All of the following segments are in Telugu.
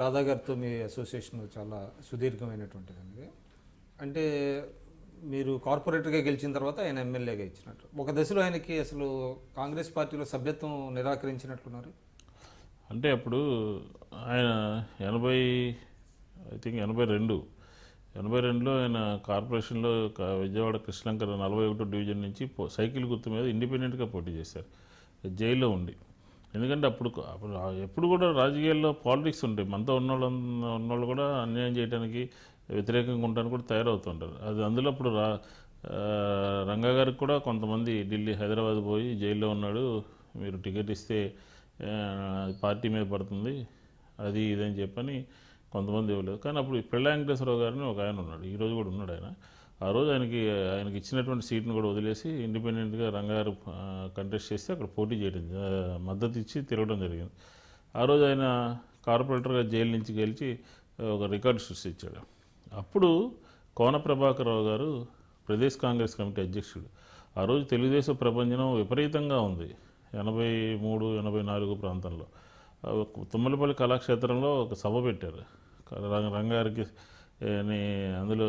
రాధా గారితో మీ అసోసియేషన్ చాలా సుదీర్ఘమైనటువంటిదండి. అంటే మీరు కార్పొరేటర్గా గెలిచిన తర్వాత ఆయన ఎమ్మెల్యేగా ఇచ్చినట్టు, ఒక దశలో ఆయనకి అసలు కాంగ్రెస్ పార్టీలో సభ్యత్వం నిరాకరించినట్లున్నారు. అంటే అప్పుడు ఆయన 82లో ఆయన కార్పొరేషన్లో విజయవాడ కృష్ణంకర్ 41 డివిజన్ నుంచి సైకిల్ గుర్తు మీద ఇండిపెండెంట్గా పోటీ చేశారు జైల్లో ఉండి. ఎందుకంటే అప్పుడు ఎప్పుడు కూడా రాజకీయాల్లో పాలిటిక్స్ ఉంటాయి. మనతో ఉన్నోళ్ళు కూడా అన్యాయం చేయడానికి వ్యతిరేకంగా ఉండడానికి కూడా తయారవుతుంటారు. అది అందులో అప్పుడు రంగా గారికి కూడా కొంతమంది ఢిల్లీ హైదరాబాద్ పోయి జైల్లో ఉన్నాడు, మీరు టికెట్ ఇస్తే పార్టీ మీద పడుతుంది అది ఇదని చెప్పని కొంతమంది ఇవ్వలేదు. కానీ అప్పుడు పెళ్ళ వెంకటేశ్వరరావు గారిని ఒక ఆయన ఉన్నాడు, ఈరోజు కూడా ఉన్నాడు ఆయన. ఆ రోజు ఆయనకి ఇచ్చినటువంటి సీట్ను కూడా వదిలేసి ఇండిపెండెంట్గా రంగారు కంటెస్ట్ చేస్తే అక్కడ పోటీ చేయడం, మద్దతు ఇచ్చి తిరగడం జరిగింది. ఆ రోజు ఆయన కార్పొరేటర్గా జైలు నుంచి గెలిచి ఒక రికార్డు సృష్టించాడు. అప్పుడు కోన ప్రభాకర్ రావు గారు ప్రదేశ్ కాంగ్రెస్ కమిటీ అధ్యక్షుడు. ఆ రోజు తెలుగుదేశం ప్రపంచం విపరీతంగా ఉంది 83-84 ప్రాంతంలో. తుమ్మలపల్లి కళాక్షేత్రంలో ఒక సభ పెట్టారు రంగారికి అందులో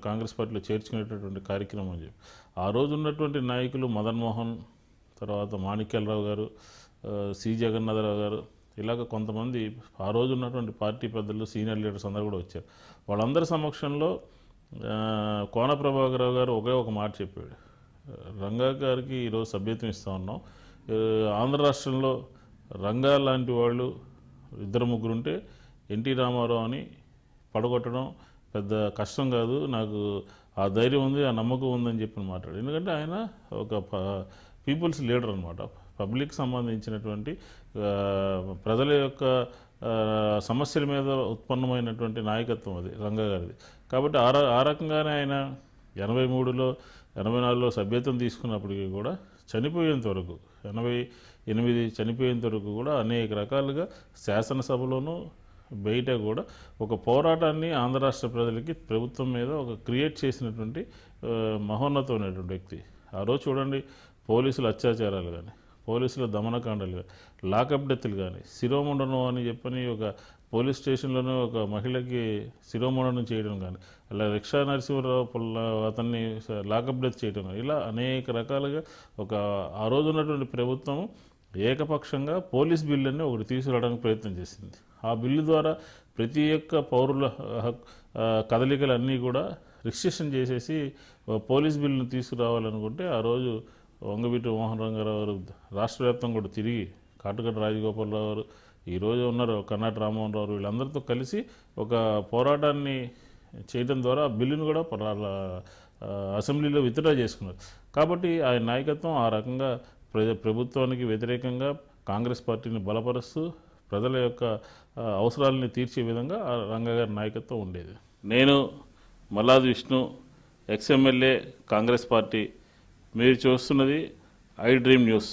కాంగ్రెస్ పార్టీలో చేర్చుకునేటటువంటి కార్యక్రమం అని చెప్పి. ఆ రోజు ఉన్నటువంటి నాయకులు మదన్ మోహన్, తర్వాత మాణిక్యాలరావు గారు, సి జగన్నాథరావు గారు, ఇలాగ కొంతమంది ఆ రోజు ఉన్నటువంటి పార్టీ పెద్దలు సీనియర్ లీడర్స్ అందరూ కూడా వచ్చారు. వాళ్ళందరి సమక్షంలో కోన ప్రభాకరరావు గారు ఒకే ఒక మాట చెప్పాడు, రంగా గారికి ఈరోజు సభ్యత్వం ఇస్తూ ఉన్నాం, ఆంధ్ర రాష్ట్రంలో రంగా లాంటి వాళ్ళు 2-3 ఉంటే ఎన్టీ రామారావు అని పడగొట్టడం పెద్ద కష్టం కాదు, నాకు ఆ ధైర్యం ఉంది, ఆ నమ్మకం ఉందని చెప్పి మాట్లాడు. ఎందుకంటే ఆయన ఒక పీపుల్స్ లీడర్ అనమాట, పబ్లిక్ సంబంధించినటువంటి ప్రజల యొక్క సమస్యల మీద ఉత్పన్నమైనటువంటి నాయకత్వం అది రంగా గారిది. కాబట్టి ఆ రకంగానే ఆయన 83లో 84లో సభ్యత్వం తీసుకున్నప్పటికీ కూడా చనిపోయేంత వరకు 88 చనిపోయేంత వరకు కూడా అనేక రకాలుగా శాసనసభలోనూ బయట కూడా ఒక పోరాటాన్ని ఆంధ్ర రాష్ట్ర ప్రజలకి ప్రభుత్వం మీద ఒక క్రియేట్ చేసినటువంటి మహోన్నతమైనటువంటి వ్యక్తి. ఆ రోజు చూడండి, పోలీసుల అత్యాచారాలు కానీ, పోలీసుల దమనకాండలు కానీ, లాకప్ డెత్లు కానీ, శిరోముండనం అని చెప్పని ఒక పోలీస్ స్టేషన్లోనే ఒక మహిళకి శిరోముండనం చేయడం కానీ, అలా రిక్షా నరసింహరావు అతన్ని లాకప్ డెత్ చేయడం కానీ, ఇలా అనేక రకాలుగా ఆ రోజు ఉన్నటువంటి ప్రభుత్వం ఏకపక్షంగా పోలీస్ బిల్లుని ఒకటి తీసుకురావడానికి ప్రయత్నం చేసింది. ఆ బిల్లు ద్వారా ప్రతి ఒక్క పౌరుల కదలికలన్నీ కూడా రిస్ట్రిక్షన్ చేసేసి పోలీస్ బిల్లును తీసుకురావాలనుకుంటే ఆ రోజు వంగవీటి మోహన్ రంగారావు గారు రాష్ట్ర వ్యాప్తంగా కూడా తిరిగి, కాటుగడ్డ రాజగోపాలరావు గారు, ఈరోజు ఉన్నారు కర్ణాటక రామ్మోహన్ రావు, వీళ్ళందరితో కలిసి ఒక పోరాటాన్ని చేయడం ద్వారా ఆ బిల్లును కూడా అసెంబ్లీలో విత్డ్రా చేసుకున్నారు. కాబట్టి ఆయన నాయకత్వం ఆ రకంగా ప్రభుత్వానికి వ్యతిరేకంగా కాంగ్రెస్ పార్టీని బలపరుస్తూ ప్రజల యొక్క అవసరాలని తీర్చే విధంగా రంగా గారి నాయకత్వం ఉండేది. నేను మల్లాది విష్ణు, ఎక్స్ఎమ్మెల్యే, కాంగ్రెస్ పార్టీ. మీరు చూస్తున్నది ఐ డ్రీమ్ న్యూస్.